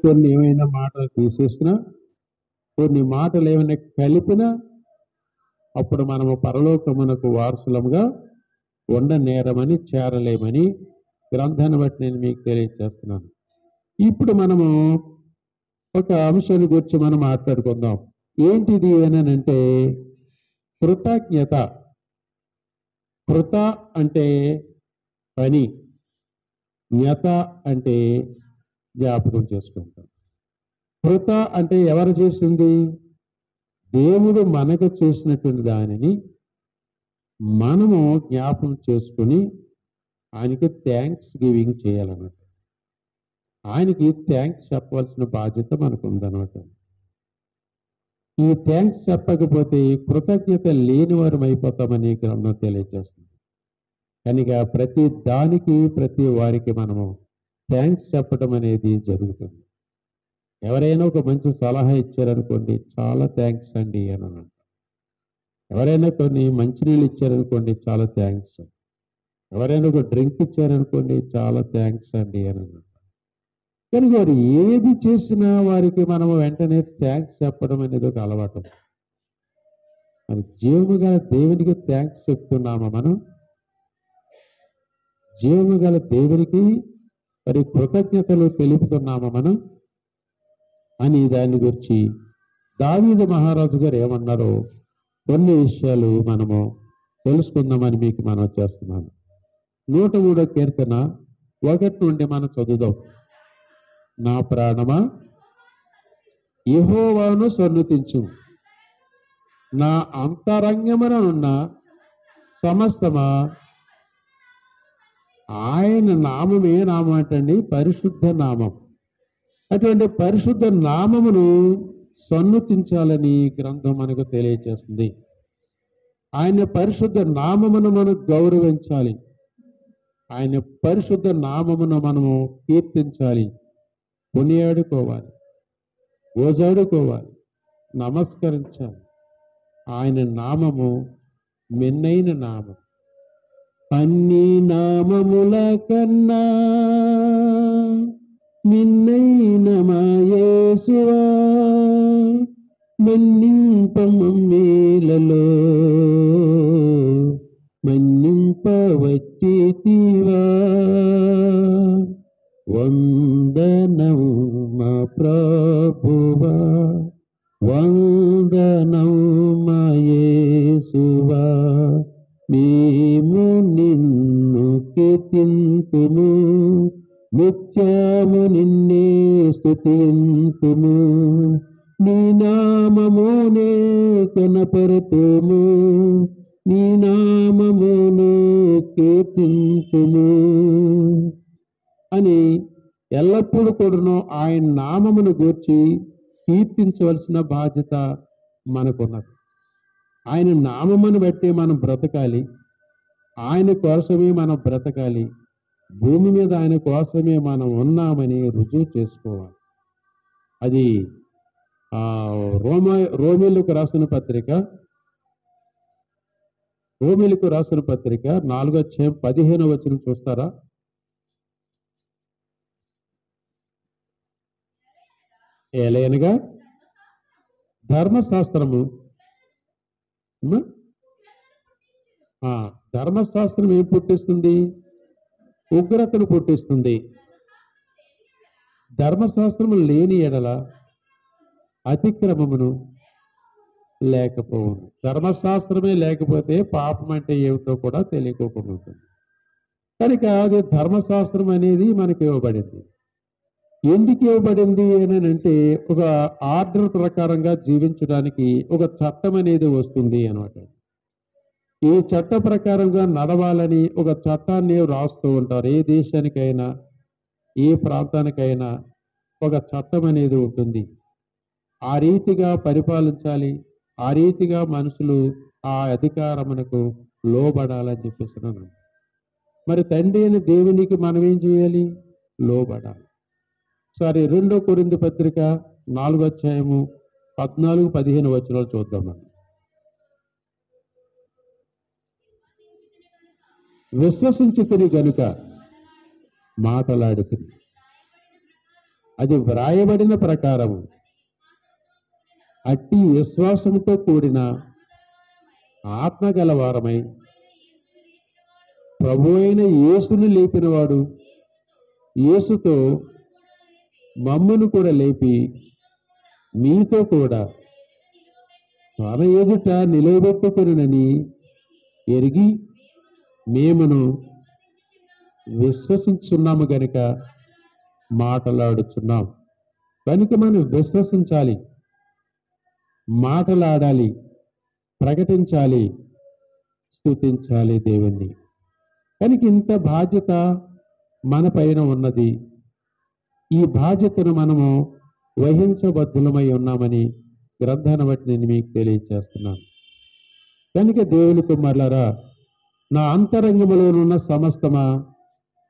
కొన్ని ఏమైనా మాటలు తీసేసినా, కొన్ని మాటలు ఏమైనా కలిపినా, అప్పుడు మనము పరలోకమునకు వారసులముగా ఉండనేరమని, చేరలేమని గ్రంథాన్ని బట్టి నేను మీకు తెలియజేస్తున్నాను. ఇప్పుడు మనము ఒక అంశాన్ని గురించి మనం మాట్లాడుకుందాం. ఏంటిది అంటే కృతజ్ఞత. కృత అంటే పని, జ్ఞత అంటే జ్ఞాపకం చేసుకుంటాం. కృత అంటే ఎవరు చేసింది? దేవుడు మనకు చేసినటువంటి దానిని మనము జ్ఞాపకం చేసుకుని ఆయనకి థ్యాంక్స్ గివింగ్ చేయాలన్నమాట. ఆయనకి థ్యాంక్స్ చెప్పవలసిన బాధ్యత మనకు ఉందన్నమాట. ఈ థ్యాంక్స్ చెప్పకపోతే కృతజ్ఞత లేని వారం అయిపోతామని గ్రంథం తెలియజేస్తుంది. కనుక ప్రతి దానికి, ప్రతి వారికి మనము థ్యాంక్స్ చెప్పడం అనేది జరుగుతుంది. ఎవరైనా ఒక మంచి సలహా ఇచ్చారనుకోండి, చాలా థ్యాంక్స్ అండి అని అన్నాడు. ఎవరైనా కొన్ని మంచినీళ్ళు ఇచ్చారనుకోండి, చాలా థ్యాంక్స్. ఎవరైనా ఒక డ్రింక్ ఇచ్చారనుకోండి, చాలా థ్యాంక్స్ అండి అని అన్నాడు. కానీ వారు ఏది చేసినా వారికి మనము వెంటనే థ్యాంక్స్ చెప్పడం అనేది ఒక అలవాటు. మన జీవము గల దేవునికి థ్యాంక్స్ చెప్తున్నామా మనం? జీవము గల దేవునికి మరి కృతజ్ఞతలు తెలుపుతున్నామా మనం అని దాని గురించి దావీదు మహారాజు గారు ఏమన్నారో కొన్ని విషయాలు మనము తెలుసుకుందామని మీకు మనం చేస్తున్నాను. 103వ కీర్తన 1 నుండి మనం చదువుదాం. నా ప్రాణమా యెహోవాను సన్నుతించు, నా అంతరంగమున ఉన్న సమస్తమా ఆయన నామమే నామం అంటండి, పరిశుద్ధ నామం. అటువంటి పరిశుద్ధ నామమును సన్నుతించాలని గ్రంథం మనకు తెలియజేస్తుంది. ఆయన పరిశుద్ధ నామమును మనం గౌరవించాలి. ఆయన పరిశుద్ధ నామమును మనము కీర్తించాలి, కొనియాడుకోవాలి, ఓజాడుకోవాలి, నమస్కరించాలి. ఆయన నామము మిన్నైన నామం. అన్ని నామముల కన్నా మిన్నైన మా యేసువా, మన్నింపమేలలో మన్నింపవచ్చితివా. వందనము మా ప్రభువా, వందనము మా యేసువా, మేము నిన్ను కీర్తింతుము, నిత్యము నిన్నే స్తుతింతుము, నీ నామమునే కనపరుతుము, నీ నామమునే కీర్తింతుము అని ఎల్లప్పుడూ కూడాను ఆయన నామమును గూర్చి కీర్తించవలసిన బాధ్యత మనకున్నది. ఆయన నామమును బట్టి మనం బ్రతకాలి, ఆయన కోసమే మనం బ్రతకాలి, భూమి మీద ఆయన కోసమే మనం ఉన్నామని రుజువు చేసుకోవాలి. అది రోమీలకు రాసిన పత్రిక 4:15 చూస్తారా? ఏలయనగా ధర్మశాస్త్రము ధర్మశాస్త్రం ఏం పుట్టిస్తుంది? ఉగ్రతను పుట్టిస్తుంది. ధర్మశాస్త్రము లేని ఎడల అతిక్రమమును లేకపోవును. ధర్మశాస్త్రమే లేకపోతే పాపం అంటే ఏమిటో కూడా తెలియకోకుండా ఉంటుంది. కనుక అది ధర్మశాస్త్రం అనేది మనకి ఇవ్వబడింది. ఎందుకు ఇవ్వబడింది అని అంటే ఒక ఆర్డర్ ప్రకారంగా జీవించడానికి ఒక చట్టం అనేది వస్తుంది అన్నమాట. ఈ చట్ట ప్రకారంగా నడవాలని ఒక చట్టాన్ని రాస్తూ ఉంటారు. ఏ దేశానికైనా, ఏ ప్రాంతానికైనా ఒక చట్టం అనేది ఉంటుంది. ఆ రీతిగా పరిపాలించాలి, ఆ రీతిగా మనుషులు ఆ అధికారమునకు లోబడాలని చెప్పేస్తున్నాను. మరి తండ్రి అయిన దేవునికి మనం ఏం చేయాలి? లోబడాలి. 2 కొరింథీ పత్రిక 4:14-15 చూద్దాం మనం. విశ్వసించితిని గనుక మాటలాడుతుంది, అది వ్రాయబడిన ప్రకారము అట్టి విశ్వాసంతో కూడిన ఆత్మగలవారమై ప్రభు అయిన యేసును లేపినవాడు యేసుతో మమ్మను కూడా లేపి మీతో కూడా తన ఎదుట నిలబెట్టుకొనునని ఎరిగి మేమును విశ్వసించున్నాము గనుక మాట్లాడుచున్నాం. కనుక మనం విశ్వసించాలి, మాట్లాడాలి, ప్రకటించాలి, స్తుతించాలి దేవుణ్ణి. కనుక ఇంత బాధ్యత మన పైన ఉన్నది. ఈ బాధ్యతను మనము వహించబద్ధులమై ఉన్నామని గ్రంథాన్ని బట్టి నేను మీకు తెలియజేస్తున్నాను. కనుక దేవుని కుమారులారా, నా అంతరంగములోనున్న సమస్తమా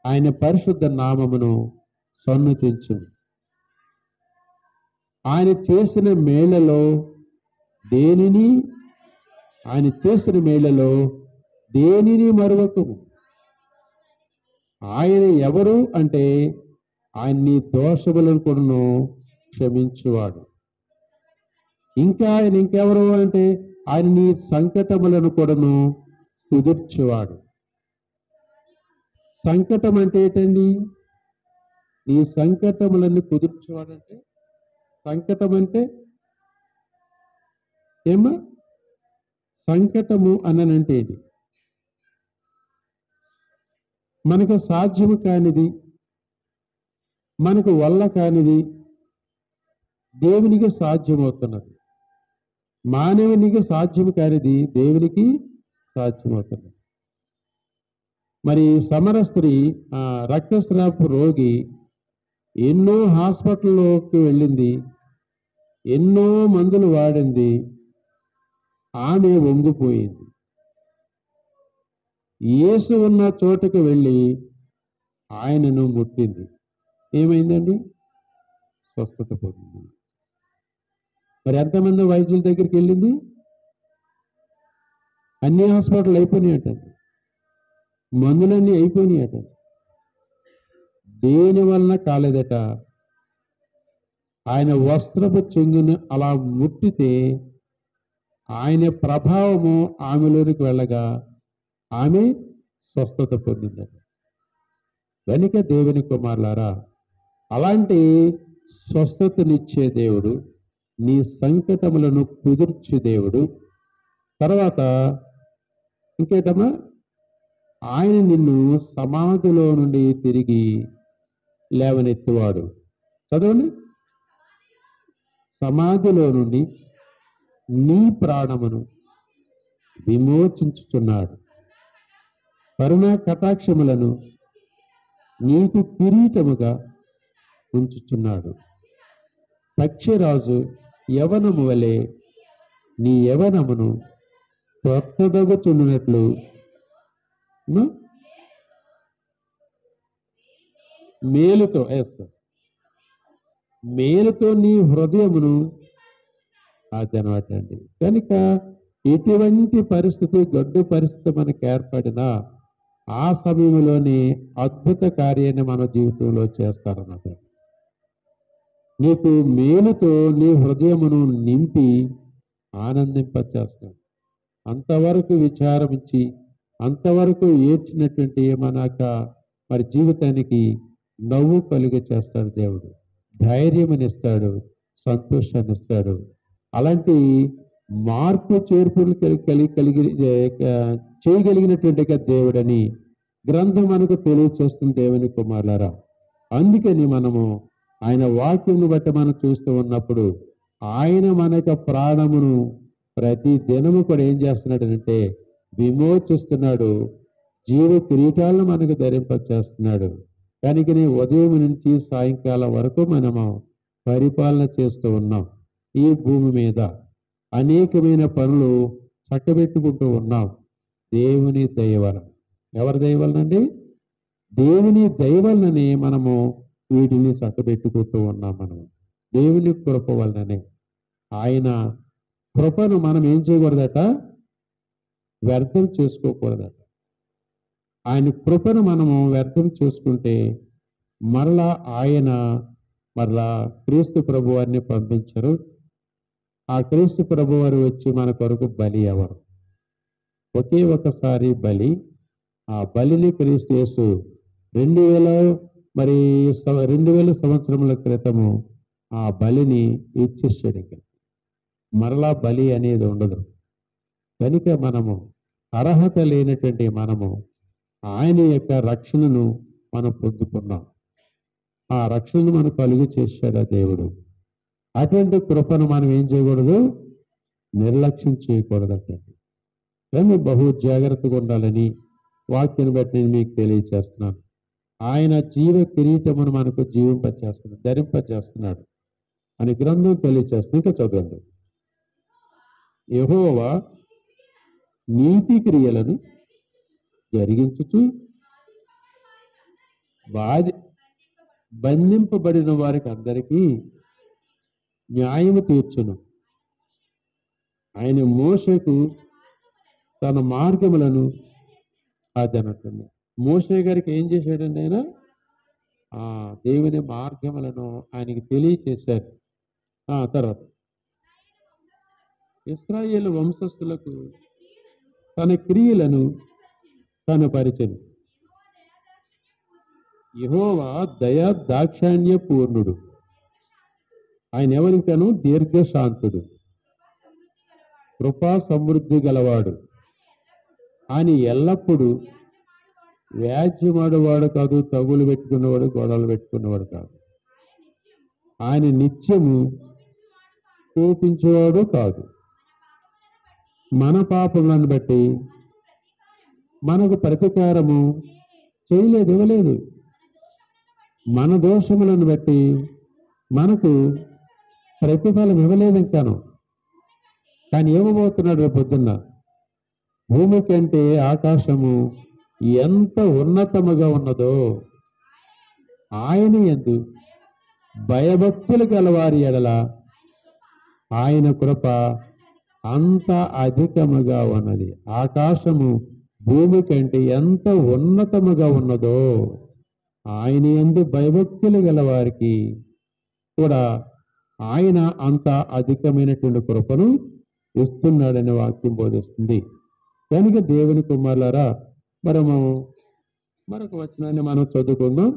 ఆయన పరిశుద్ధ నామమును సన్నుతించు. ఆయన చేసిన మేళ్లలో దేనిని మరువకము. ఆయన ఎవరు అంటే ఆయన నీ దోషములను కూడాను క్షమించువాడు. ఇంకా ఆయన ఇంకెవరు అంటే ఆయన నీ సంకటములను కూడాను కుదుర్చువాడు. సంకటం అంటే ఏంటండి? నీ సంకటములను కుదుర్చువాడంటే, సంకటం అంటే ఏమా? సంకటము అనంటే ఇది మనకు సాధ్యము కానిది, మనకు వల్ల కానిది దేవునికి సాధ్యమవుతున్నది. మానవునికి సాధ్యము కానిది దేవునికి సాధ్యమవుతున్నది. మరి సమర స్త్రీ, రక్తస్రాపు రోగి ఎన్నో హాస్పిటల్లోకి వెళ్ళింది, ఎన్నో మందులు వాడింది, ఆమె వంగిపోయింది. యేసు ఉన్న చోటుకు వెళ్ళి ఆయనను ముట్టింది. ఏమైందండి? స్వస్థత పొందింది. మరి ఎంతమంది వైద్యుల దగ్గరికి వెళ్ళింది? అన్ని హాస్పిటల్ అయిపోయినాయటండి, మందులన్నీ అయిపోయినాయట. దేని వలన కాలేదట? ఆయన వస్త్రపు చెంగును అలా ముట్టితే ఆయన ప్రభావము ఆమెలోనికి వెళ్ళగా ఆమె స్వస్థత పొందిందట. కనుక దేవుని కుమారులారా, అలాంటి స్వస్థతనిచ్చే దేవుడు, నీ సంకటములను కుదుర్చే దేవుడు. తర్వాత ఇంకేటమ్మా? ఆయన నిన్ను సమాధిలో నుండి తిరిగి లేవనెత్తువాడు. చదవండి. సమాధిలో నుండి నీ ప్రాణమును విమోచించుచున్నాడు. కరుణా కటాక్షములను నీకు కిరీటముగా ఉంచుచున్నాడు. పక్షిరాజు యవనము వలె నీ యవనమును కొత్తదగుచున్నట్లు మేలుతో నీ హృదయమును అదనమాటండి. కనుక ఎటువంటి పరిస్థితి, గడ్డు పరిస్థితి మనకు ఏర్పడినా ఆ సమయంలోనే అద్భుత కార్యాన్ని మన జీవితంలో చేస్తారన్నమాట. నీకు మేలుతో నీ హృదయమును నింపి ఆనందింపచేస్తాడు. అంతవరకు విచారమించి అంతవరకు ఏడ్చినటువంటి మరి జీవితానికి నవ్వు కలుగ చేస్తాడు దేవుడు. ధైర్యమనిస్తాడు, సంతోషాన్ని ఇస్తాడు. అలాంటి మార్పు చేర్పులు చేయగలిగినటువంటి దేవుడని గ్రంథం మనకు తెలియచేస్తుంది దేవుని కుమారులారా. అందుకని మనము ఆయన వాక్యమును బట్టి మనం చూస్తూ ఉన్నప్పుడు ఆయన మన యొక్క ప్రాణమును ప్రతి దినము కూడా ఏం చేస్తున్నాడు? విమోచిస్తున్నాడు. జీవ కిరీటాలను మనకు ధరింపచేస్తున్నాడు. కనుక ఉదయం నుంచి సాయంకాలం వరకు మనము పరిపాలన చేస్తూ ఉన్నాం. ఈ భూమి మీద అనేకమైన పనులు చక్కబెట్టుకుంటూ ఉన్నాం. దేవుని దయ వలన. ఎవరి దయ వలనండి? దేవుని దయ వలననే మనము వీటిని చక్కబెట్టుకుంటూ ఉన్నాం. మనము దేవుని కృప వలననే. ఆయన కృపను మనం ఏం చేయకూడదట? వ్యర్థం చేసుకోకూడదట. ఆయన కృపను మనము వ్యర్థం చేసుకుంటే మరలా ఆయన మరలా క్రీస్తు ప్రభువారిని పంపించరు. ఆ క్రీస్తు ప్రభువారు వచ్చి మన కొరకు బలి ఎవరు? ఒకే ఒకసారి బలి. ఆ బలిని క్రీస్తు యేసు 2000 సంవత్సరముల క్రితము ఆ బలిని ఇచ్చేసాడు. మరలా బలి అనేది ఉండదు. కనుక మనము అర్హత లేనటువంటి మనము ఆయన యొక్క రక్షణను మనం పొందుకున్నాం. ఆ రక్షణను మనకు కలుగు చేశాడు ఆ దేవుడు. అటువంటి కృపను మనం ఏం చేయకూడదు? నిర్లక్ష్యం చేయకూడదంటే. కానీ బహు జాగ్రత్తగా ఉండాలని వాక్యాన్ని బట్టి నేను మీకు తెలియచేస్తున్నాను. ఆయన జీవ కిరీటమును మనకు జీవింపచేస్తున్నాడు, ధరింపచేస్తున్నాడు అని గ్రంథం తెలియచేస్తుంది. ఇంకా చదవండి. యెహోవా నీతి క్రియలను జరిగించుచు బంధింపబడిన వారికి అందరికీ న్యాయము తీర్చును. ఆయన మోషేకు తన మార్గములను అదనట్టు. మోషే గారికి ఏం చేశాడండి? ఆయన దేవుని మార్గములను ఆయనకి తెలియచేశారు. తర్వాత ఇశ్రాయేలు వంశస్థులకు తన క్రియలను కనపరిచెను. యెహోవా దయా దాక్షాణ్య పూర్ణుడు. ఆయన ఎవరికను దీర్ఘశాంతుడు, కృపా సమృద్ధి గలవాడు. ఆయన ఎల్లప్పుడూ వ్యాజ్యమాడువాడు కాదు, తగులు పెట్టుకున్నవాడు, గొడవలు పెట్టుకున్నవాడు కాదు. ఆయన నిత్యము కోపించేవాడు కాదు. మన పాపములను బట్టి మనకు ప్రతీకారము చేయలేదు, ఇవ్వలేదు. మన దోషములను బట్టి మనకు ప్రతిఫలం ఇవ్వలేదు ఇంకాను. కానీ ఇవ్వబోతున్నాడు రేపు పొద్దున్న. భూమి కంటే ఆకాశము ఎంత ఉన్నతముగా ఉన్నదో ఆయన యందు భయభక్తులు గలవారి ఎడల ఆయన కృప అంత అధికముగా ఉన్నది. ఆకాశము భూమి కంటే ఎంత ఉన్నతముగా ఉన్నదో ఆయన యందు భయభక్తులు గలవారికి కూడా ఆయన అంత అధికమైనటువంటి కృపను ఇస్తున్నాడని వాక్యం బోధిస్తుంది. కనుక దేవుని కుమారులారా, మరొక వచనాన్ని మనం చదువుకుందాం.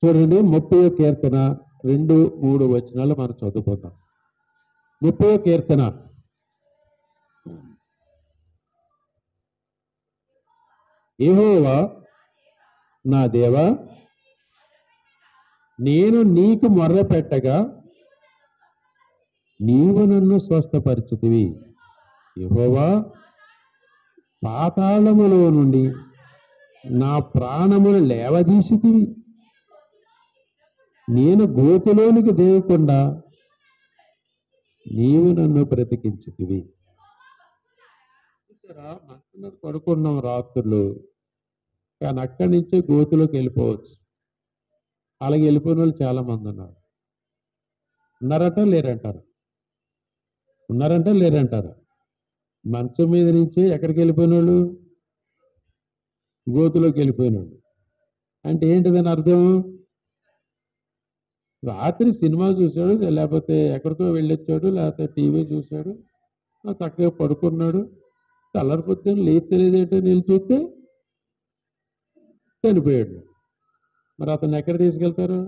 చూడండి, 30వ కీర్తన 2-3 వచనాలు మనం చదువుకుందాం. 30వ కీర్తన. యెహోవా నా దేవా, నేను నీకు మొర్ర పెట్టగా నీవు నన్ను స్వస్థపరిచితివి. యెహోవా, పాతాళములో నుండి నా ప్రాణమును లేవదీసితివి. నేను గోతిలోనికి దేవకుండా నీవు నన్ను బ్రతికించితివి. మంచం మీద పడుకున్నాం రాత్రులు, కానీ అక్కడి నుంచే గోతిలోకి వెళ్ళిపోవచ్చు. అలాగే వెళ్ళిపోయిన వాళ్ళు చాలా మంది ఉన్నారు. ఉన్నారంట లేరంటారు? ఉన్నారంట లేరంటారు? మంచం మీద నుంచే ఎక్కడికి వెళ్ళిపోయిన వాళ్ళు? గోతులోకి వెళ్ళిపోయిన వాళ్ళు. అంటే ఏంటిదని అర్థం? రాత్రి సినిమా చూశాడు, లేకపోతే ఎక్కడికో వెళ్ళొచ్చాడు, లేకపోతే టీవీ చూశాడు, చక్కగా పడుకున్నాడు. తెల్లారిపోతే లేదు తెలియదేంటో నీళ్ళు చూస్తే చనిపోయాడు. మరి అతను ఎక్కడ తీసుకెళ్తారు?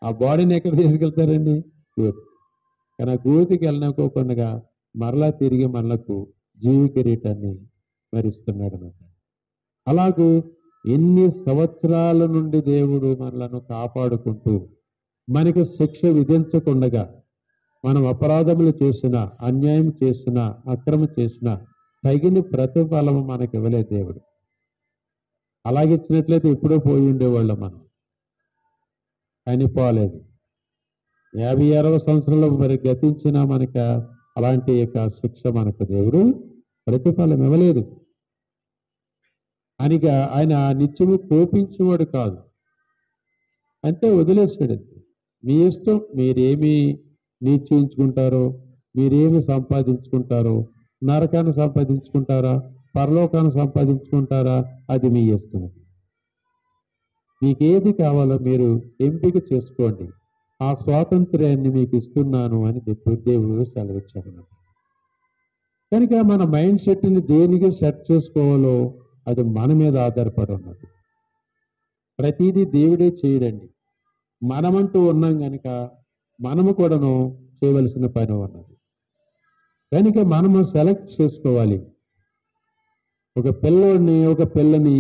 ఆ బాడీని ఎక్కడ తీసుకెళ్తారండి? గోతి. కానీ ఆ గోతికి వెళ్ళనుకోకుండా మరలా తిరిగి మనలకు జీవ కిరీటాన్ని మరిస్తున్నాడు అన్నమాట. అలాగూ ఎన్ని సంవత్సరాల నుండి దేవుడు మనలను కాపాడుకుంటూ మనకు శిక్ష విధించకుండా, మనం అపరాధములు చేసిన, అన్యాయం చేసిన, అక్రమం చేసిన తగిన ప్రతిఫలము మనకి ఇవ్వలేదు దేవుడు. అలాగే ఇచ్చినట్లయితే ఎప్పుడో పోయి ఉండేవాళ్ళం మనం. కానీ పోలేదు. 56వ సంవత్సరంలో మరి గతించిన మనకు అలాంటి యొక్క శిక్ష మనకు దేవుడు ప్రతిఫలం ఇవ్వలేదు. అనిగా ఆయన నిత్యము కోపించేవాడు కాదు, అంతే వదిలేసాడు. మీ ఇష్టం, మీరేమి నిశ్చయించుకుంటారో, మీరేమి సంపాదించుకుంటారో, నరకాన్ని సంపాదించుకుంటారా, పరలోకాన్ని సంపాదించుకుంటారా, అది మీ ఇష్టం. మీకేది కావాలో మీరు ఎంపిక చేసుకోండి, ఆ స్వాతంత్ర్యాన్ని మీకు ఇస్తున్నాను అని చెప్పి దేవుడు సెలవిచ్చాడు. కనుక మన మైండ్ సెట్ని దేనికి సెట్ చేసుకోవాలో అది మన మీద ఆధారపడి ఉన్నది. ప్రతిదీ దేవుడే చేయడండి. మనమంటూ ఉన్నాం కనుక మనము కూడాను చేయవలసిన పని ఉన్నది. కనుక మనము సెలెక్ట్ చేసుకోవాలి. ఒక పిల్లోడిని ఒక పిల్లని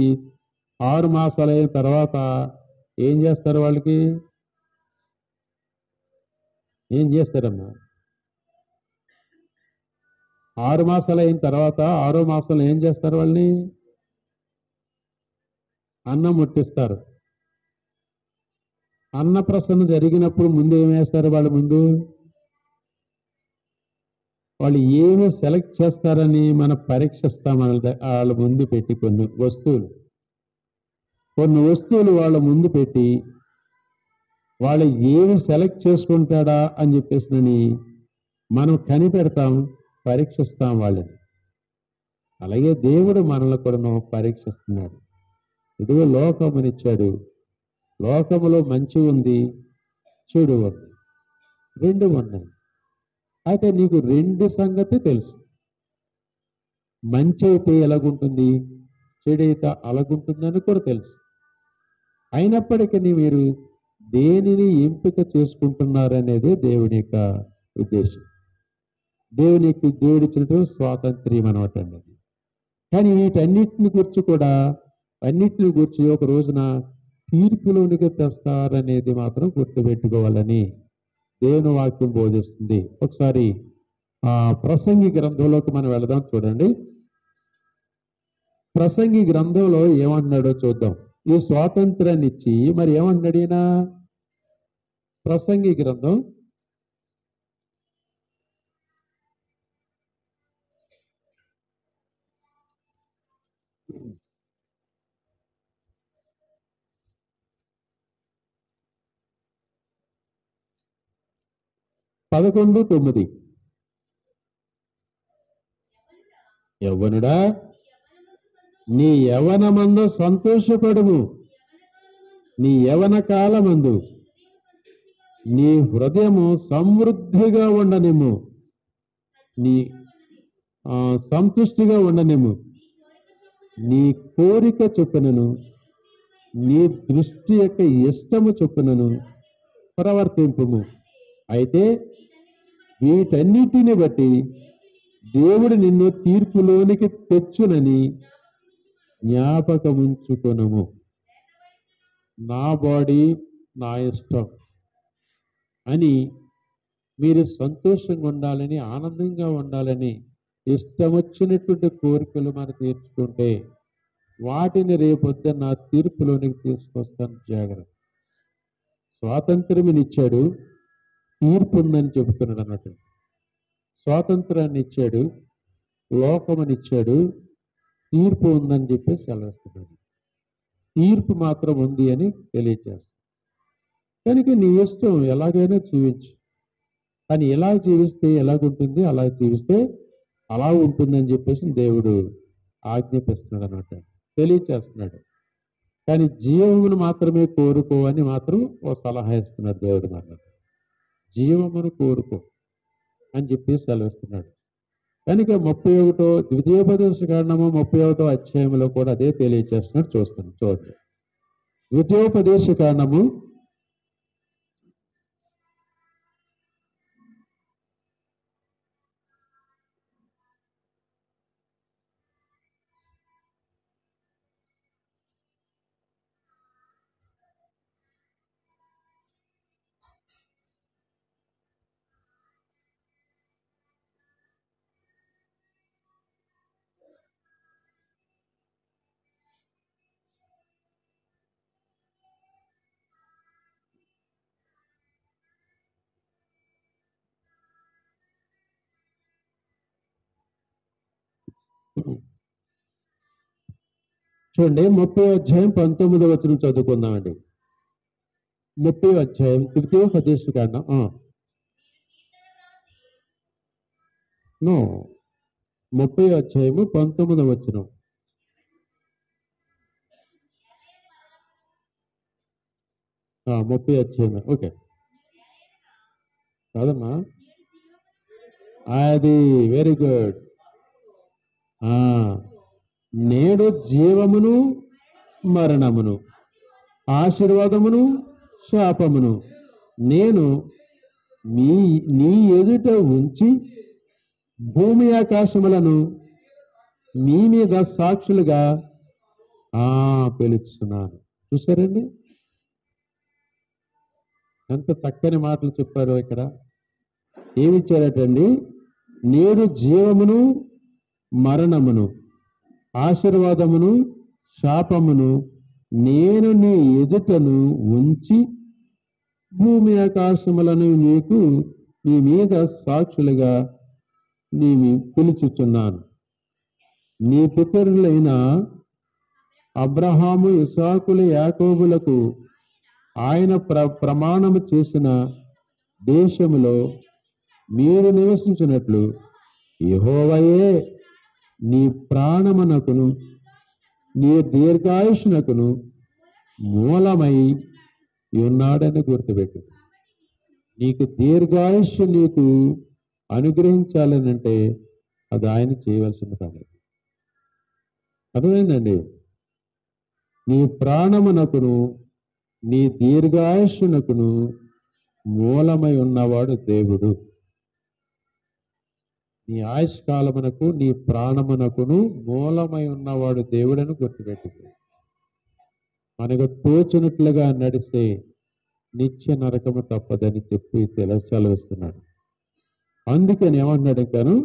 6 మాసాలైన తర్వాత ఏం చేస్తారు? వాళ్ళకి ఏం చేస్తారమ్మా? 6 మాసాలు అయిన తర్వాత 6వ మాసంలో ఏం చేస్తారు? వాళ్ళని అన్నం ముట్టిస్తారు. అన్నప్రసన్న జరిగినప్పుడు ముందు ఏం వేస్తారు? వాళ్ళు ఏమి సెలెక్ట్ చేస్తారని మనం పరీక్షిస్తాం. వాళ్ళ ముందు పెట్టి కొన్ని వస్తువులు వాళ్ళ ముందు పెట్టి వాళ్ళు ఏమి సెలెక్ట్ చేసుకుంటాడా అని చెప్పేసి మనం కనిపెడతాం, పరీక్షిస్తాం వాళ్ళని. అలాగే దేవుడు మనల్ని కూడా పరీక్షిస్తున్నాడు. ఇదిగో లోకమునిచ్చాడు, లోకములో మంచి ఉంది, చెడు ఉంది, రెండు ఉన్నాయి. అయితే నీకు రెండు సంగతి తెలుసు. మంచి అయితే ఎలాగుంటుంది, చెడు అయితే అలాగుంటుందని కూడా తెలుసు. అయినప్పటికీ మీరు దేనిని ఎంపిక చేసుకుంటున్నారనేది దేవుని యొక్క ఉద్దేశం. దేవుడిచ్చినటువంటి స్వాతంత్ర్యం అనమాట అండి. కానీ వీటన్నిటిని గురించి ఒక రోజున తీర్పులోనికి తెస్తారనేది మాత్రం గుర్తుపెట్టుకోవాలని దేవుని వాక్యం బోధిస్తుంది. ఒకసారి ప్రసంగి గ్రంథంలోకి మనం వెళదాం. చూడండి, ప్రసంగి గ్రంథంలో ఏమంటున్నాడో చూద్దాం. ఈ స్వాతంత్రాన్ని ఇచ్చి మరి ఏమంటున్నాడు ఈయన? ప్రసంగి గ్రంథం 11:9. యవ్వనుడా, నీ యవనమందు సంతోషపడుము, నీ యవన కాలమందు నీ హృదయము సమృద్ధిగా ఉండనిమ్ము, నీ సంతుష్టిగా ఉండనిమ్ము, నీ కోరిక చొప్పునను నీ దృష్టి యొక్క ఇష్టము చొప్పునను ప్రవర్తింపుము. అయితే వీటన్నిటిని బట్టి దేవుడు నిన్ను తీర్పులోనికి తెచ్చునని జ్ఞాపకముంచుకొనుము. నా బాడీ నా ఇష్టం అని మీరు సంతోషంగా ఉండాలని, ఆనందంగా ఉండాలని ఇష్టం వచ్చినటువంటి కోరికలు మనం తీర్చుకుంటే వాటిని రేపొద్దున నా తీర్పులోనికి తీసుకొస్తాను. జాగ్రత్త. స్వాతంత్ర్యం ఇచ్చాడు, తీర్పు ఉందని చెబుతున్నాడు అన్నట్టు. స్వాతంత్రాన్ని ఇచ్చాడు, లోకమనిచ్చాడు, తీర్పు ఉందని చెప్పి సెలవిస్తున్నాడు. తీర్పు మాత్రం ఉంది అని తెలియజేస్తాడు. కనుక నీ ఇష్టం ఎలాగైనా జీవించు, కానీ ఎలా జీవిస్తే ఎలాగుంటుంది, అలా జీవిస్తే అలా ఉంటుందని చెప్పేసి దేవుడు ఆజ్ఞాపిస్తున్నాడు అన్నమాట, తెలియచేస్తున్నాడు. కానీ జీవమును మాత్రమే కోరుకో అని మాత్రం ఓ సలహా ఇస్తున్నాడు దేవుడు. మాత్రం జీవమును కోరుకో అని చెప్పి సెలవిస్తున్నాడు. కనుక 31 ద్వితీయోపదేశ కాండము 31 అధ్యాయంలో కూడా అదే తెలియచేస్తున్నాడు. చూడండి, ద్వితీయోపదేశ కాండము 30వ అధ్యాయం 19వ వచనం చదువుకుందామండి. 30వ అధ్యాయం ద్వితీయోపదేశ కాండం 30వ అధ్యాయము 19వ వచనం. 30 అధ్యాయం. ఓకే, కాదమ్మా, అది వెరీ గుడ్. నేడు జీవమును మరణమును, ఆశీర్వాదమును శాపమును నేను నీ ఎదుట ఉంచి భూమి ఆకాశములను మీ మీద సాక్షులుగా పిలుస్తున్నాను. చూసారండి ఎంత చక్కని మాటలు చెప్పారు ఇక్కడ. ఏమిచ్చారటండి? నేడు జీవమును మరణమును, ఆశీర్వాదమును శాపమును నేను నీ ఎదుటను ఉంచి భూమి ఆకాశములను మీ మీద సాక్షులుగా పిలుచుచున్నాను. నీ పితరులైన అబ్రహాము, ఇస్సాకులు, యాకోబులకు ఆయన ప్రమాణము చేసిన దేశములో మీరు నివసించినట్లు యెహోవాయే నీ ప్రాణమునకును నీ దీర్ఘాయుష్నకును మూలమై ఉన్నాడని గుర్తుపెట్టు. నీకు దీర్ఘాయుష్ నీకు అనుగ్రహించాలనంటే అది ఆయన చేయవలసిన పని. అర్థమైందండి? నీ ప్రాణమునకును నీ దీర్ఘాయుష్నకును మూలమై ఉన్నవాడు దేవుడు. నీ ఆయుష్కాలమునకు నీ ప్రాణమునకును మూలమై ఉన్నవాడు దేవుడని గుర్తుపెట్టుకో. మనకు తోచినట్లుగా నడిస్తే నిత్య నరకము తప్పదని చెప్పి సెలవిస్తున్నాడు. అందుకని ఏమన్నాడు ఇంకాను?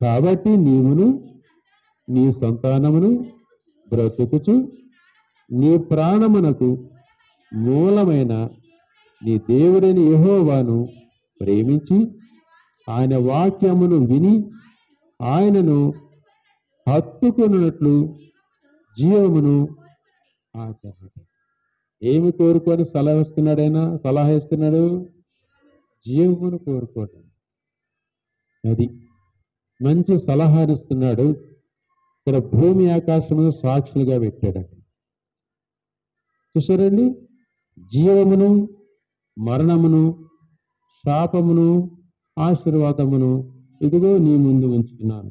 కాబట్టి నీవును నీ సంతానమును బ్రతుకుచు నీ ప్రాణమునకు మూలమైన నీ దేవుడైన యెహోవాను ప్రేమించి ఆయన వాక్యమును విని ఆయనను హత్తుకున్నట్లు జీవమును ఆచరణ. ఏమి కోరుకొని సలహా ఇస్తున్నాడు? జీవమును కోరుకోవడం. అది మంచి సలహానిస్తున్నాడు. ఇక్కడ భూమి ఆకాశమును సాక్షులుగా పెట్టాడండి. చూసారండి? జీవమును మరణమును శాపమును ఆశీర్వాదమును ఇదిగో నీ ముందు ఉంచుతున్నాను.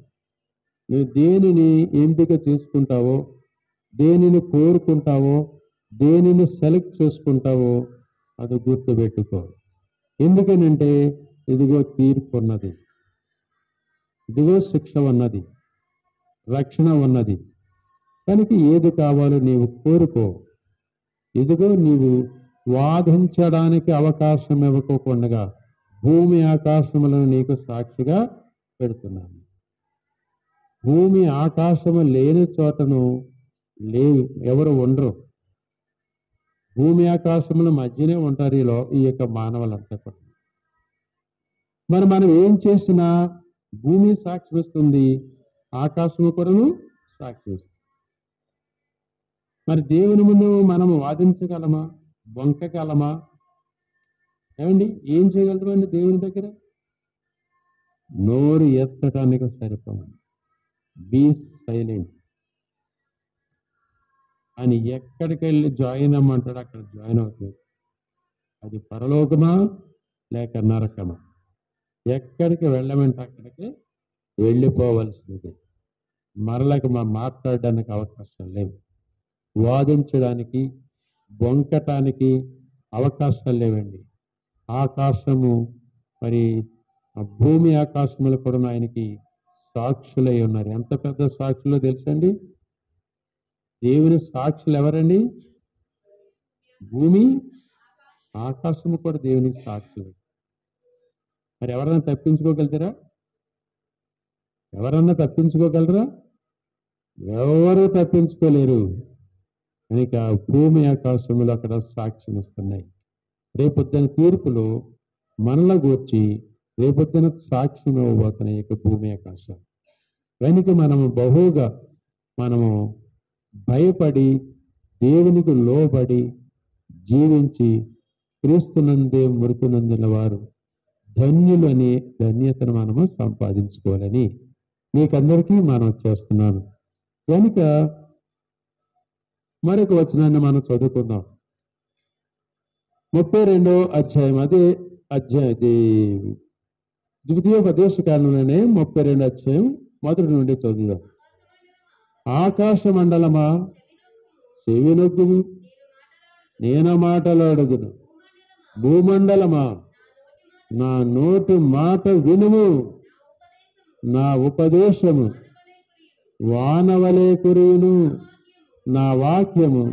నువ్వు దేనిని ఎంపిక చేసుకుంటావో, దేనిని కోరుకుంటావో, దేనిని సెలెక్ట్ చేసుకుంటావో అది గుర్తుపెట్టుకో. ఎందుకనంటే ఇదిగో తీర్పు ఉన్నది, ఇదిగో శిక్ష ఉన్నది, రక్షణ ఉన్నది. కనుక ఏది కావాలో నీవు కోరుకో. ఇదిగో నీవు వాదించడానికి అవకాశం ఇవ్వకోకుండా భూమి ఆకాశములను నీకు సాక్షిగా పెడుతున్నాను. భూమి ఆకాశము లేని చోటను ఎవరు ఉండరు. భూమి ఆకాశముల మధ్యనే ఉంటారు ఈ యొక్క మానవులంతా కూడా. మనం ఏం చేసినా భూమి సాక్షిస్తుంది, ఆకాశము కూడాను సాక్షిస్తుంది. మరి దేవుని ముందు మనము వాదించగలమా? వంకగలమా? ఏమండి, ఏం చేయగలమండి దేవుని దగ్గర? నోరు ఎత్తటానికి సరిపోవాలి. బీ సైలెంట్ అని ఎక్కడికి వెళ్ళి జాయిన్ అమ్మంటాడు అక్కడ జాయిన్ అవుతుంది. అది పరలోకమా లేక నరకమా? ఎక్కడికి వెళ్ళమంటే అక్కడికి వెళ్ళిపోవలసింది. మరలకు మాట్లాడడానికి అవకాశం లేవు. వాదించడానికి బొంకటానికి అవకాశాలు లేవండి. ఆకాశము మరి భూమి ఆకాశములు కూడా ఆయనకి సాక్షులై ఉన్నారు. ఎంత పెద్ద సాక్షులో తెలుసండి? దేవుని సాక్షులు ఎవరండి? భూమి ఆకాశము కూడా దేవునికి సాక్షులు. మరి ఎవరన్నా తప్పించుకోగలుగుతారా? ఎవరన్నా తప్పించుకోగలరా? ఎవరు తప్పించుకోలేరు. కనుక భూమి ఆకాశములు అక్కడ సాక్ష్యం ఇస్తున్నాయి. రేపొద్దున తీర్పులో మనల గూర్చి రేపొద్దున సాక్ష్యం ఇవ్వబోతున్నాయి యొక్క భూమి ఆకాశం. కనుక మనము భయపడి దేవునికి లోబడి జీవించి క్రీస్తునందే మృతునందిన వారు ధన్యులు అనే ధన్యతను మనము సంపాదించుకోవాలని మీకందరికీ మనం చేస్తున్నాను. కనుక మరొక వచనాన్ని మనం చదువుకుందాం. 32వ అధ్యాయం, అదే అధ్యాయం, ఇది ద్వితీయోపదేశ కాలంలోనే 32 అధ్యాయం మొదటి నుండి చదువుదాం. ఆకాశ మండలమా చెవినొగ్గుము, నేను మాటలాడుదును. భూమండలమా నా నోటి మాట వినుము. నా ఉపదేశము వానవలే కురియును. నా వాక్యము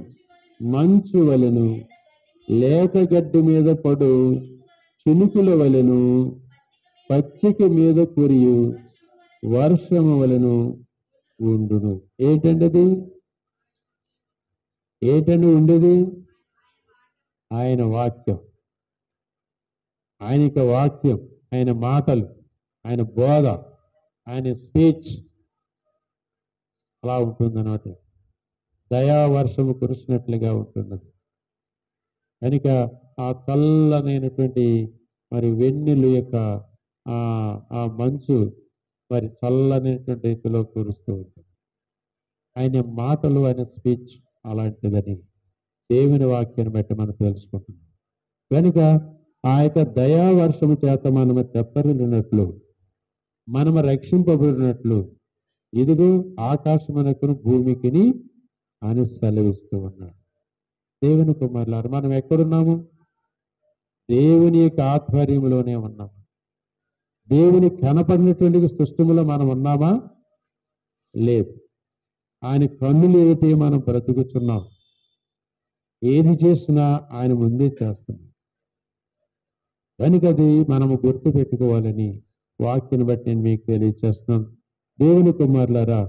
మంచు వలెను, లేత గడ్డి మీద పడు చినుకుల వలెను, పచ్చిక మీద కురియు వర్షము వలెను ఉండును. ఏంటండి ఏంటండి ఉండేది? ఆయన వాక్యం, ఆయన వాక్యం, ఆయన మాటలు, ఆయన బోధ, ఆయన స్పీచ్ అలా ఉంటుందన్నమాట. దయావర్షము కురిసినట్లుగా ఉంటున్నది. కనుక ఆ చల్లనైనటువంటి మరి వెన్నెల యొక్క ఆ మంచు మరి చల్లనైనటువంటి రీతిలో కురుస్తూ ఉంటుంది. ఆయన మాటలు, ఆయన స్పీచ్ అలాంటిదని దేవుని వాక్యాన్ని బట్టి మనం తెలుసుకుంటున్నాం. కనుక ఆ యొక్క దయావర్షము చేత మనము తెప్పరిల్లినట్లు, మనము రక్షింపబడినట్లు ఇదిగో ఆకాశమునకును భూమికిని అని సెలవిస్తూ ఉన్నాడు. దేవుని కుమారులారా, మనం ఎక్కడున్నాము? దేవుని యొక్క ఆధ్వర్యంలోనే ఉన్నాము. దేవుని కనపడినటువంటి సృష్టిలో మనం ఉన్నామా? లేదు. ఆయన కన్నులు ఏమిటి? మనం బ్రతుకుతున్నాం. ఏది చేసినా ఆయన ముందే చేస్తున్నాం. కనుక అది మనము గుర్తు పెట్టుకోవాలని వాక్యాన్ని బట్టి నేను మీకు తెలియజేస్తున్నాను. దేవుని కుమారులారా,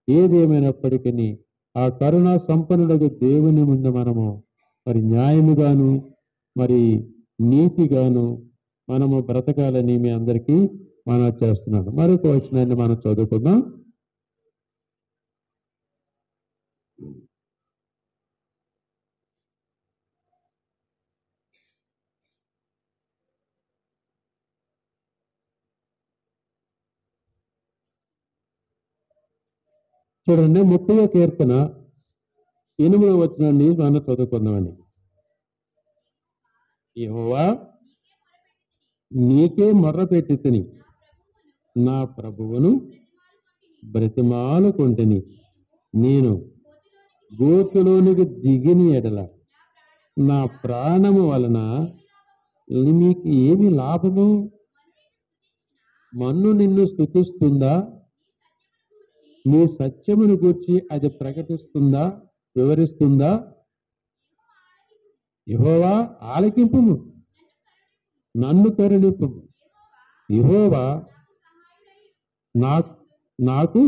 ఏదేమైనప్పటికీ ఆ కరుణా సంపన్నులకు దేవుని ముందు మనము మరి న్యాయముగాను మరి నీతిగాను మనము బ్రతకాలని మీ అందరికీ మనం చేస్తున్నాను. మరొక వచనాన్ని మనం చదువుకుందాం. చూడండి, 30వ కీర్తన 8వ వచనాన్ని మనం చదువుకుందామండి. యెహోవా నీకే మొర్ర పెట్టి తిని నా ప్రభువును బ్రతిమాలుకొంటిని. నేను గోతులోనికి దిగిన ఎడల నా ప్రాణము వలన మీకు ఏమి లాభము? మన్ను నిన్ను స్తుతిస్తుందా? నీ సత్యమును గూర్చి అది ప్రకటిస్తుందా, వివరిస్తుందా? యెహోవా ఆలకింపుము, నన్ను కరుణింపుము. యెహోవా నాకు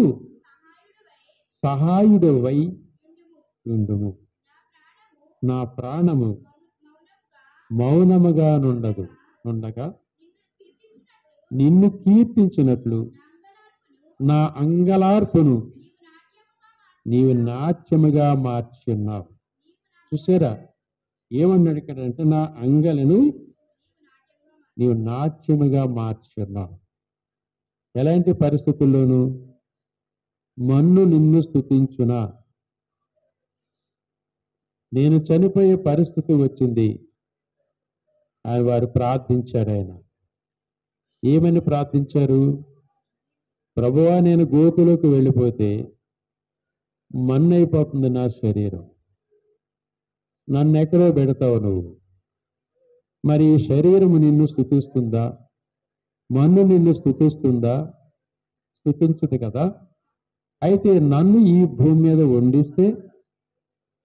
సహాయుడవై ఉండుము. నా ప్రాణము మౌనముగా ఉండగా నిన్ను కీర్తించినట్లు నా అంగలార్పును నీవు నాట్యముగా మార్చున్నావు. చూసారా ఏమన్నాడు ఇక్కడ అంటే, నా అంగలను నీవు నాట్యముగా మార్చున్నావు. ఎలాంటి పరిస్థితుల్లోనూ మన్ను నిన్ను స్తుతించునా. నేను చనిపోయే పరిస్థితి వచ్చింది. వారు ప్రార్థించారు. ఆయన ఏమని ప్రార్థించారు? ప్రభువా, నేను గోతులోకి వెళ్ళిపోతే మన్నైపోతుంది నా శరీరం, నన్ను ఎక్కడో పెడతావు నువ్వు. మరి ఈ శరీరము నిన్ను స్తుతిస్తుందా? మన్ను నిన్ను స్తుతిస్తుందా? స్తుతించదు కదా. అయితే నన్ను ఈ భూమి మీద వండిస్తే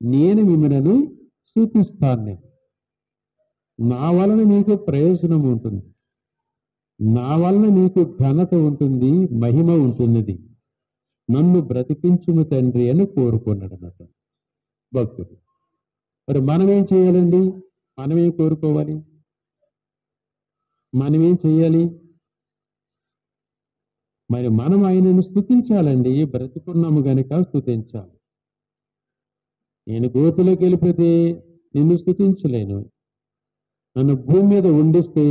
నేను మిమ్మల్ని స్తుతిస్తాను. నేను నా వలన మీకు ప్రయోజనం ఉంటుంది, నా వలన మీకు ఘనత ఉంటుంది, మహిమ ఉంటుంది. నన్ను బ్రతికించుము తండ్రి అని కోరుకున్నాడు అన్నమాట భక్తుడు. మరి మనమేం చేయాలండి? మనమేం కోరుకోవాలి? మనమేం చేయాలి? మరి మనం ఆయనను స్తుతించాలండి. బ్రతికున్నాము గనుక స్తుతించాలి. నేను గోతులోకి వెళ్ళిపోతే నిన్ను స్తుతించలేను. నన్ను భూమి మీద ఉండిస్తే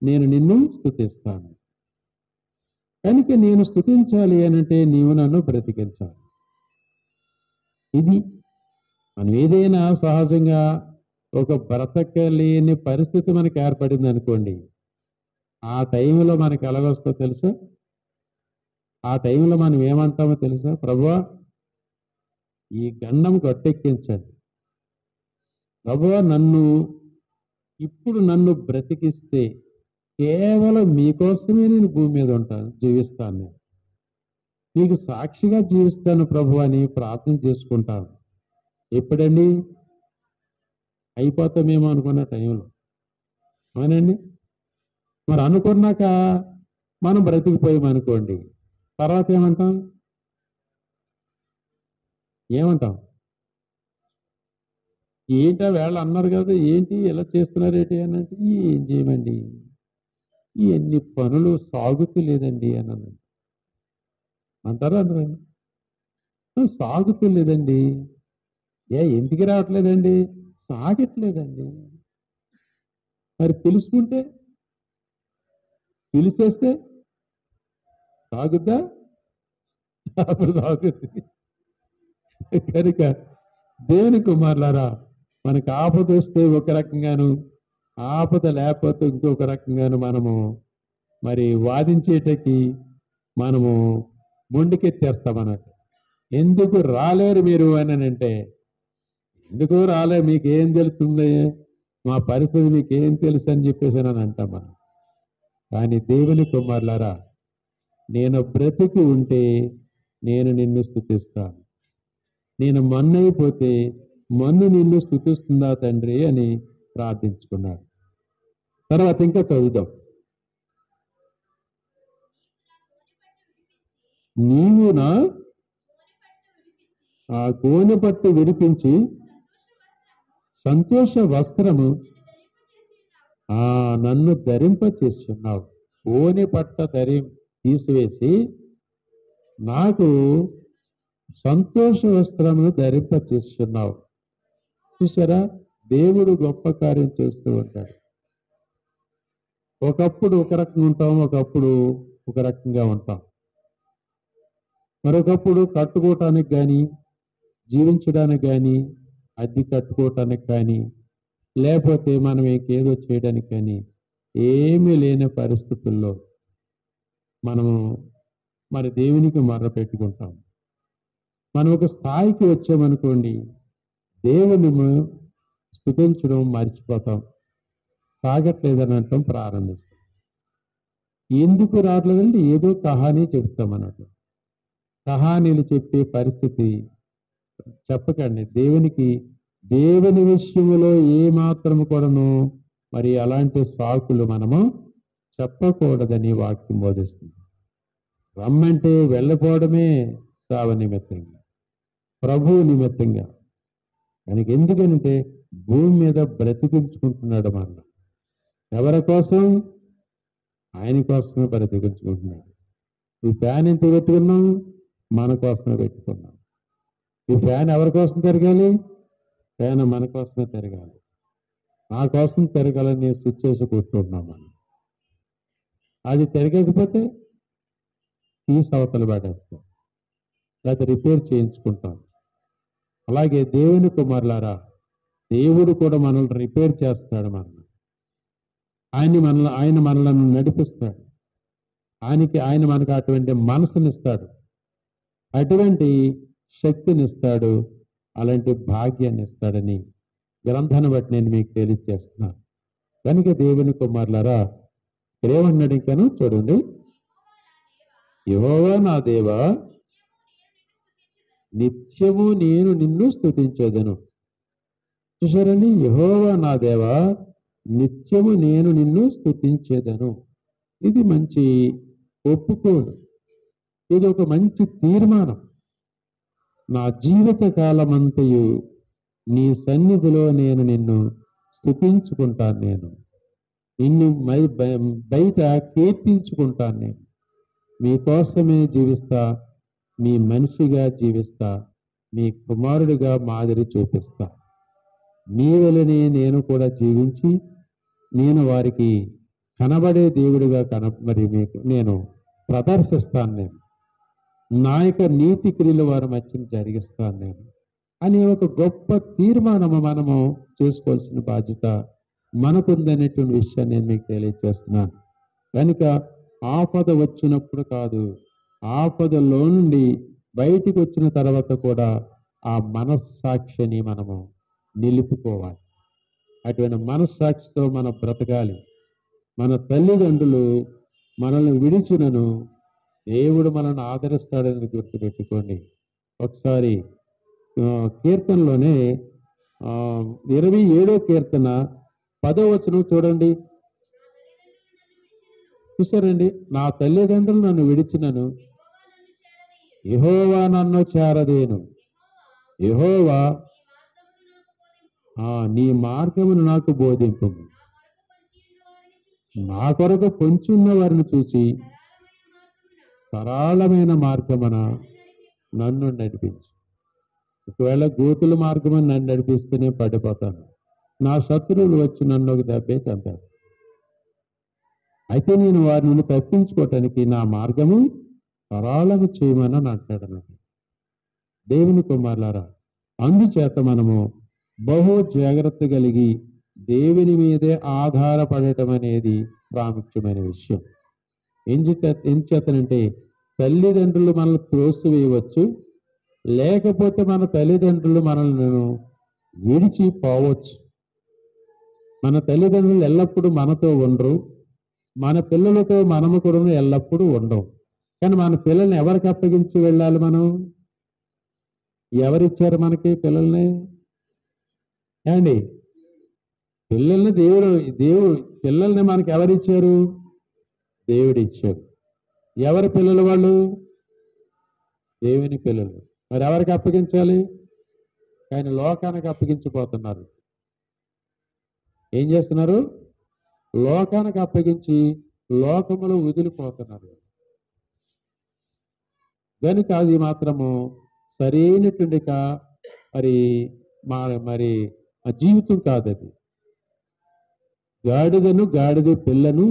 నేను నిన్ను స్తుతిస్తాను. కనుక నేను స్తుతించాలి అనంటే నీవు నన్ను బ్రతికించాలి. ఇది మనం ఏదైనా సహజంగా ఒక బ్రతకలేని పరిస్థితి మనకు ఏర్పడింది అనుకోండి, ఆ టైంలో మనకి ఎలాగొస్తో తెలుసా? ఆ టైంలో మనం ఏమంటామో తెలుసా? ప్రభువా ఈ గండం గట్టెక్కించండి, ప్రభువా నన్ను బ్రతికిస్తే కేవలం మీకోసమే నేను భూమి మీద ఉంటాను, జీవిస్తాను, నేను మీకు సాక్షిగా జీవిస్తాను ప్రభు అని ప్రార్థన చేసుకుంటాను. ఎప్పుడండి? అయిపోతామేమో అనుకున్న టైంలో. అవునండి. మరి అనుకున్నాక మనం బ్రతికిపోయామనుకోండి, తర్వాత ఏమంటాం? ఏంటా వేళ అన్నారు కదా, ఏంటి ఇలా చేస్తున్నారేంటి అని అంటే, ఏం చేయమండి, ఎన్ని పనులు సాగుతూ లేదండి అని అన్నాను. అంటారా అందరండి? సాగుతూ లేదండి. ఎందుకు రావట్లేదండి? సాగట్లేదండి. మరి పిలిచేస్తే సాగుద్దా? అప్పుడు సాగుద్ది. కనుక దేవుని కుమారులారా, మనకు ఆపద వస్తే ఒక రకంగాను, ఆపద లేకపోతే ఇంకొక రకంగాను మనము మరి వాదించేటకి మనము మొండికెత్తేస్తాం అన్నట్టు. ఎందుకు రాలేరు మీరు అని అంటే, ఎందుకు రాలే, మీకేం తెలుస్తుంది, మా పరిస్థితి మీకేం తెలుసు అని చెప్పేసి అని అంటాం మనం. కానీ దేవుని కుమారులారా, నేను బ్రతికి ఉంటే నేను నిన్ను స్తుతిస్తాను, నేను మన్నైపోతే మన్ను నిన్ను స్తుతిస్తుందా తండ్రి అని ప్రార్థించుకున్నాడు. తర్వాత ఇంకా చదువుదాం. నీవు నా ఆ గోనె పట్టు విడిపించి సంతోష వస్త్రము నన్ను ధరింప చేస్తున్నావు. గోనె పట్ట తీసివేసి నాకు సంతోష వస్త్రమును ధరింప చేస్తున్నావు. చూసారా, దేవుడు గొప్ప కార్యం చేస్తూ ఉంటాడు. ఒకప్పుడు ఒక రకంగా ఉంటాం, ఒకప్పుడు ఒక రకంగా ఉంటాం. మరొకప్పుడు కట్టుకోవటానికి కానీ, జీవించడానికి కానీ, అద్దె కట్టుకోవటానికి కానీ, లేకపోతే మనం ఇంకేదో చేయడానికి కానీ ఏమీ లేని పరిస్థితుల్లో మనము మరి దేవునికి మొర్ర పెట్టుకుంటాం. మనం ఒక స్థాయికి వచ్చామనుకోండి, దేవుని స్తుతించడం మర్చిపోతాం, సాగట్లేదని అంటాం, ప్రారంభిస్తాం. ఎందుకు రావట్లేదంటే ఏదో కహానీ చెప్తాం అన్నట్టు. కహానీలు చెప్పే పరిస్థితి చెప్పకండి. దేవుని విషయంలో ఏ మాత్రము కూడాను మరి అలాంటి సాకులు మనము చెప్పకూడదని వాక్యం బోధిస్తుంది. రమ్మంటే వెళ్ళిపోవడమే సేవ నిమిత్తంగా, ప్రభువు నిమిత్తంగా. మనకి ఎందుకంటే భూమి మీద బ్రతికించుకుంటున్నాడు మన. ఎవరి కోసం? ఆయన కోసమే బ్రతికించుకుంటున్నాడు. ఈ ఫ్యాన్ ఎంత పెట్టుకున్నాం? మన కోసమే పెట్టుకున్నాం. ఈ ఫ్యాన్ ఎవరి కోసం తిరగాలి? ఫ్యాన్ మన కోసమే తిరగాలి. నా కోసం తిరగాలని స్విచ్ చేసి కూర్చుంటున్నాం మనం. అది తిరగకపోతే తీసి అవతల పడేస్తాం, లేకపోతే రిపేర్ చేయించుకుంటాం. అలాగే దేవుని కుమారులారా, దేవుడు కూడా మనల్ని రిపేర్ చేస్తాడు. ఆయన మనల్ని నడిపిస్తాడు. ఆయన మనకు అటువంటి మనసునిస్తాడు, అటువంటి శక్తినిస్తాడు, అలాంటి భాగ్యాన్ని ఇస్తాడని గ్రంథాన్ని బట్టి నేను మీకు తెలియజేస్తున్నాను. కనుక దేవుని కుమారులారా, ఏమన్నాడు ఇంకాను చూడండి. యెహోవా నా దేవా, నిత్యము నేను నిన్ను స్తుతించెదను. చూశారండి, యెహోవా నా దేవా, నిత్యము నేను నిన్ను స్తుతించెదను. ఇది మంచి ఒప్పుకోడు, ఇది ఒక మంచి తీర్మానం. నా జీవిత కాలమంతయు నీ సన్నిధిలో నేను నిన్ను స్తుతించుకుంటాను, నిన్ను బయట కీర్తించుకుంటాను. నేను మీకోసమే జీవిస్తా, మీ మనిషిగా జీవిస్తా, మీ కుమారుడిగా మాదిరి చూపిస్తా. మీ వలనే నేను కూడా జీవించి నేను వారికి కనబడే దేవుడిగా మరి మీకు నేను ప్రదర్శిస్తాను. నా యొక్క నీతి క్రియలు వారి మధ్యన జరిగిస్తాను అనే ఒక గొప్ప తీర్మానము మనము చేసుకోవాల్సిన బాధ్యత మనకుందనేటువంటి విషయాన్ని నేను మీకు తెలియజేస్తున్నాను. కనుక ఆపద వచ్చినప్పుడు కాదు, ఆపదలో నుండి బయటికి వచ్చిన తర్వాత కూడా ఆ మనస్సాక్షిని మనము నిలుపుకోవాలి. అటువంటి మనస్సాక్షితో మనం బ్రతకాలి. మన తల్లిదండ్రులు మనల్ని విడిచినను దేవుడు మనల్ని ఆదరిస్తాడని గుర్తుపెట్టుకోండి. ఒకసారి కీర్తనలోనే 27వ కీర్తన 10వ వచనం చూడండి. చూసారండి, నా తల్లిదండ్రులు నన్ను విడిచినను యెహోవా నన్ను చేరదేను. యెహోవా నీ మార్గమును నాకు బోధింపు. నా కొరకు పొంచున్న వారిని చూసి సరళమైన మార్గమున నన్ను నడిపించు. ఒకవేళ గోతుల మార్గమని నన్ను నడిపిస్తేనే పడిపోతాను. నా శత్రువులు వచ్చి నన్ను ఒక దెబ్బే చంపారు. అయితే నేను వారిని తప్పించుకోవటానికి నా మార్గము సరళము చేయమని అంటాడు దేవుని కుమారులారా. అందుచేత మనము బహు జాగ్రత్త కలిగి దేవుని మీదే ఆధారపడటం అనేది ప్రాముఖ్యమైన విషయం. ఎంచేతనంటే తల్లిదండ్రులు మనల్ని త్రోసివేయవచ్చు, లేకపోతే మన తల్లిదండ్రులు మనల్ని విడిచిపోవచ్చు. మన తల్లిదండ్రులు ఎల్లప్పుడూ మనతో ఉండరు, మన పిల్లలతో మనము కూడా ఎల్లప్పుడూ ఉండవు. కానీ మన పిల్లల్ని ఎవరికి అప్పగించి వెళ్ళాలి? మనం ఎవరిచ్చారు మనకి పిల్లల్ని? ఏమండి, పిల్లల్ని దేవుడు పిల్లల్ని మనకి ఎవరిచ్చారు? దేవుడు ఇచ్చాడు. ఎవరి పిల్లలు వాళ్ళు? దేవుని పిల్లలు. మరి ఎవరికి అప్పగించాలి? కానీ లోకానికి అప్పగించిపోతున్నారు. ఏం చేస్తున్నారు? లోకానికి అప్పగించి లోకములో వదిలిపోతున్నారు. కనుక అది మాత్రము సరైనటువంటి మరి జీవితం కాదది. గాడిద పిల్లను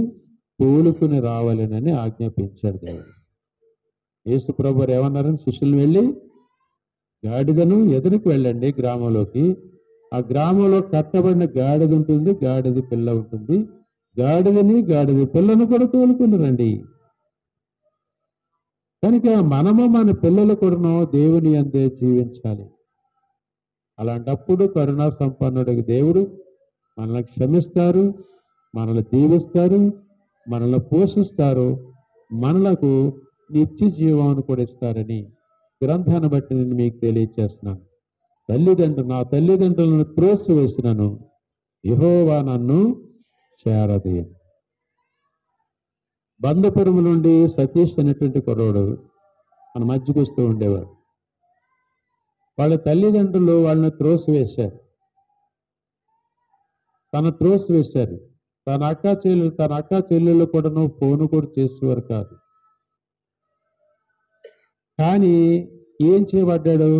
తోలుకుని రావాలని ఆజ్ఞాపించాడు దేవుడు. యేసు ప్రభువు ఏమన్నారని శిష్యులు వెళ్ళి గాడిదను ఎదురుకు వెళ్ళండి గ్రామంలోకి. ఆ గ్రామంలో కట్టబడిన గాడిద ఉంటుంది, గాడిద పిల్ల ఉంటుంది. గాడిద పిల్లను కూడా తోలుకుని రండి. కనుక మనము మన పిల్లలు కూడా దేవుని అందే జీవించాలి. అలాంటప్పుడు కరుణా సంపన్నుడికి దేవుడు మనల్ని క్షమిస్తారు, మనల్ని దీవిస్తారు, మనల్ని పోషిస్తారు, మనలకు నిత్య జీవాన్ని కూడా ఇస్తారని గ్రంథాన్ని బట్టి నేను మీకు తెలియజేస్తున్నాను. నా తల్లిదండ్రులను త్రోసివేసినను యెహోవా నన్ను చేరదీయను. బంధపురము నుండి సతీష్ అనేటువంటి కుర్రోడు మన మధ్యకు వస్తూ ఉండేవాడు. వాళ్ళ తల్లిదండ్రులు వాళ్ళని త్రోసివేశారు. తన అక్క చెల్లెళ్ళు కూడా ఫోను కూడా చేసేవారు కాదు. కానీ ఏం చేయబడ్డాడు?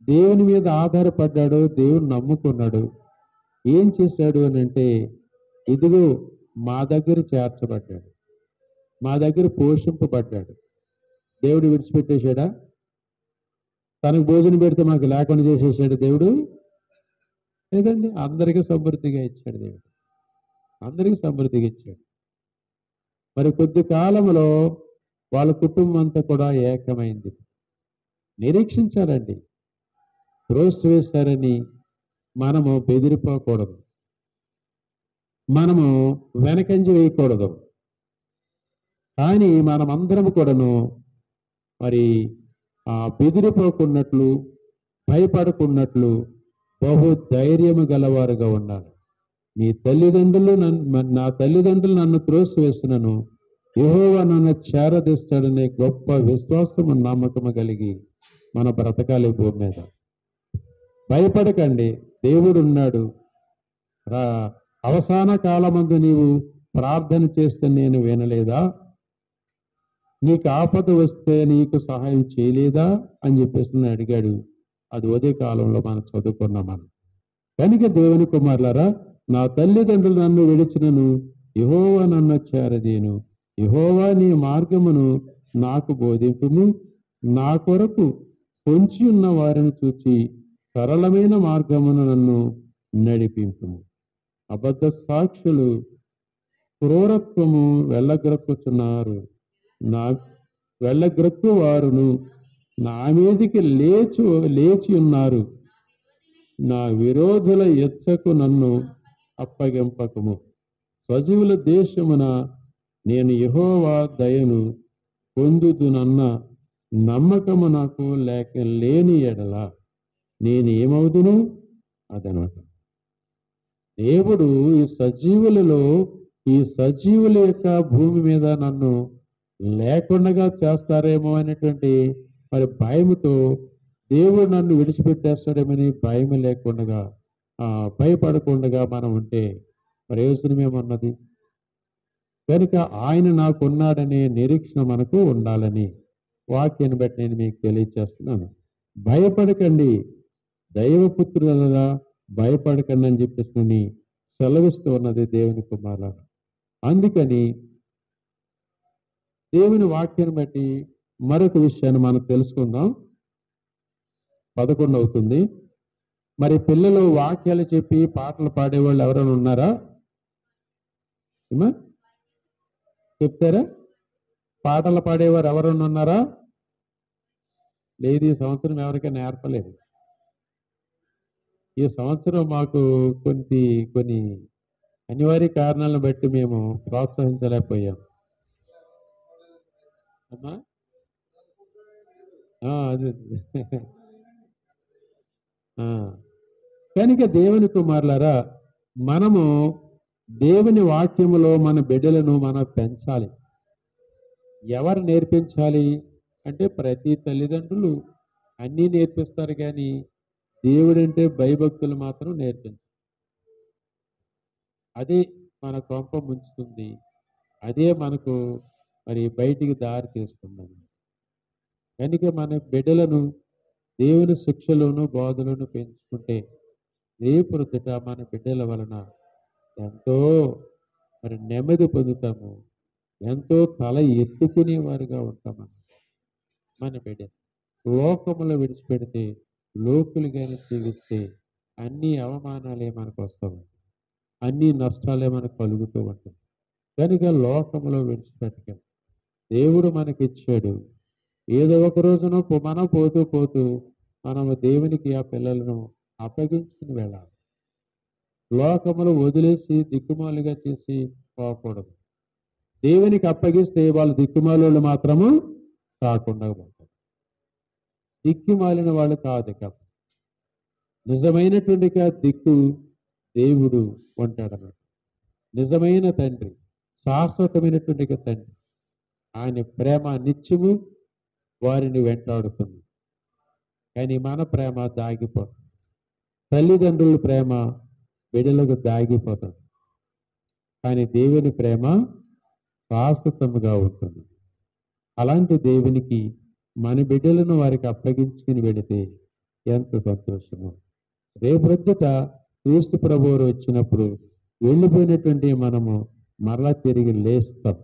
దేవుని మీద ఆధారపడ్డాడు, దేవుని నమ్ముకున్నాడు. ఏం చేశాడు అని అంటే, ఇదిగో మా దగ్గర చేర్చబడ్డాడు, మా దగ్గర పోషింపబడ్డాడు. దేవుడు విడిచిపెట్టేశాడా? తనకు భోజనం పెడితే మాకు లేకుండా చేసేసాడు దేవుడు? లేదండి, అందరికీ సమృద్ధిగా ఇచ్చాడు దేవుడు. అందరికీ సమృద్ధిగా ఇచ్చాడు. మరి కొద్ది కాలంలో వాళ్ళ కుటుంబం అంతా కూడా ఏకమైంది. నిరీక్షించాలండి. త్రోసివేశారని మనము బెదిరిపోకూడదు, మనము వెనకంజ వేయకూడదు. కానీ మనమందరం కూడాను మరి బెదిరిపోకున్నట్లు, భయపడకున్నట్లు బహు ధైర్యము గలవారుగా ఉండాలి. నా తల్లిదండ్రులు నన్ను త్రోసివేసినను యెహోవా నన్ను చేరదీస్తాడనే గొప్ప విశ్వాసము, నమ్మకము కలిగి మన బ్రతకాలి భూమి మీద. భయపడకండి, దేవుడు ఉన్నాడు. అవసాన కాలమందు నీవు ప్రార్థన చేస్తే నేను వినలేదా? నీకు ఆపద వస్తే నీకు సహాయం చేయలేదా అని చెప్పేసి అడిగాడు. అది ఉదయ కాలంలో మనం చదువుకున్నాం. మనం కనుక దేవుని కుమారులారా, నా తల్లిదండ్రులు నన్ను విడిచినను యెహోవా నన్ను చేరదీను. యెహోవా నీ మార్గమును నాకు బోధింపుము. నా కొరకు పొంచి ఉన్న వారిని చూచి సరళమైన మార్గమును నన్ను నడిపింపుము. అబద్ధ సాక్షులు క్రూరత్వము వెళ్ళగ్రక్కుచున్నారు. నా వెళ్ళగ్రక్కు వారును నా మీదికి లేచి ఉన్నారు. నా విరోధుల ఎచ్చకు నన్ను అప్పగింపకము. సజీవుల దేశమున నేను యెహోవా దయను పొందుదునన్న నమ్మకము నాకు లేని ఎడల నేనేమవుదును అదనమాట. దేవుడు ఈ సజీవుల యొక్క భూమి మీద నన్ను లేకుండా చేస్తారేమో అనేటువంటి మరి భయముతో, దేవుడు నన్ను విడిచిపెట్టేస్తాడేమని భయం లేకుండా భయపడకుండా మనం ఉంటే ప్రయోజనమేమన్నది? కనుక ఆయన నాకున్నాడనే నిరీక్షణ మనకు ఉండాలని వాక్యాన్ని బట్టి నేను మీకు తెలియచేస్తున్నాను. భయపడకండి, దైవపుత్రులగా భయపడకండి అని చెప్పేసి సెలవిస్తూ ఉన్నది దేవుని కుమారులారా. అందుకని దేవుని వాక్యాన్ని బట్టి మరొక విషయాన్ని మనం తెలుసుకుందాం. 11 అవుతుంది. మరి పిల్లలు వాక్యాలు చెప్పి పాటలు పాడేవాళ్ళు ఎవరైనా ఉన్నారా? చెప్తారా? పాటలు పాడేవారు ఎవరైనా ఉన్నారా? లేదు, ఈ సంవత్సరం ఎవరికైనా నేర్పలేదు. ఈ సంవత్సరం మాకు కొన్ని అనివార్య కారణాలను బట్టి మేము ప్రోత్సహించలేకపోయాం. అమ్మా అదే కనుక దేవుని కుమారులారా, మనము దేవుని వాక్యములో మన బిడ్డలను మనం పెంచాలి. ఎవరు నేర్పించాలి అంటే ప్రతి తల్లిదండ్రులు అన్నీ నేర్పిస్తారు, కానీ దేవుడంటే భయభక్తులు మాత్రం నేర్పించాలి. అదే మన కొంప ముంచుతుంది, అదే మనకు మరి బయటికి దారి తీస్తుంది. కనుక మన బిడ్డలను దేవుని శిక్షలోను బోధలను పెంచుకుంటే రేపొద్దుట మన బిడ్డల వలన ఎంతో మరి నెమ్మది పొందుతాము, ఎంతో తల ఎత్తుకునేవారుగా ఉంటామని. మన బిడ్డ లోకములో విడిచిపెడితే, లోకులుగానే జీవిస్తే అన్ని అవమానాలే మనకు వస్తాయి, అన్ని నష్టాలే మనకు కలుగుతూ ఉంటాయి. కనుక లోకములో విడిచిపెట్టక దేవుడు మనకిచ్చాడు. ఏదో ఒక రోజున మనం పోతూ మనము దేవునికి ఆ పిల్లలను అప్పగించుకుని వెళ్ళాలి. లోకములు వదిలేసి దిక్కుమాలుగా చేసి పోకూడదు. దేవునికి అప్పగిస్తే వాళ్ళు దిక్కుమాలు మాత్రము కాకుండా పోతారు. దిక్కుమాలిన వాళ్ళు కాదు. నిజమైనటువంటి దిక్కు దేవుడు ఉంటాడన్నమాట. నిజమైన తండ్రి, శాశ్వతమైనటువంటి తండ్రి. ఆయన ప్రేమ నిత్యము వారిని వెంటాడుతుంది. కానీ మన ప్రేమ దాగిపోతుంది. తల్లిదండ్రుల ప్రేమ బిడ్డలకు దాగిపోతుంది, కానీ దేవుని ప్రేమ శాశ్వతముగా ఉంటుంది. అలాంటి దేవునికి మన బిడ్డలను వారికి అప్పగించుకుని వెళితే ఎంత సంతోషము. రేపొద్దుట క్రీస్తు ప్రభువు వచ్చినప్పుడు వెళ్ళిపోయినటువంటి మనము మరలా తిరిగి లేస్తాం.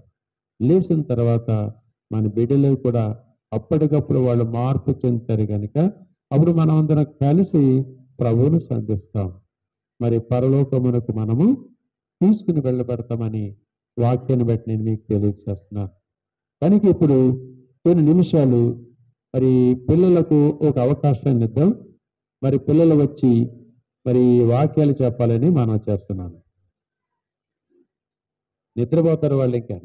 లేచిన తర్వాత మన బిడ్డలు కూడా అప్పటికప్పుడు వాళ్ళు మార్పు చెందుతారు. కనుక అప్పుడు మనం అందరం కలిసి ప్రభువును సంధిస్తాం. మరి పరలోకమునకు మనము తీసుకుని వెళ్ళబడతామని వాక్యాన్ని బట్టి నేను మీకు తెలియజేస్తున్నాను. కనుక ఇప్పుడు కొన్ని నిమిషాలు మరి పిల్లలకు ఒక అవకాశాన్ని ఇద్దాం. మరి పిల్లలు వచ్చి మరి వాక్యాలు చెప్పాలని మనం చేస్తున్నాను. నిద్రపోతారు వాళ్ళు ఇంకా.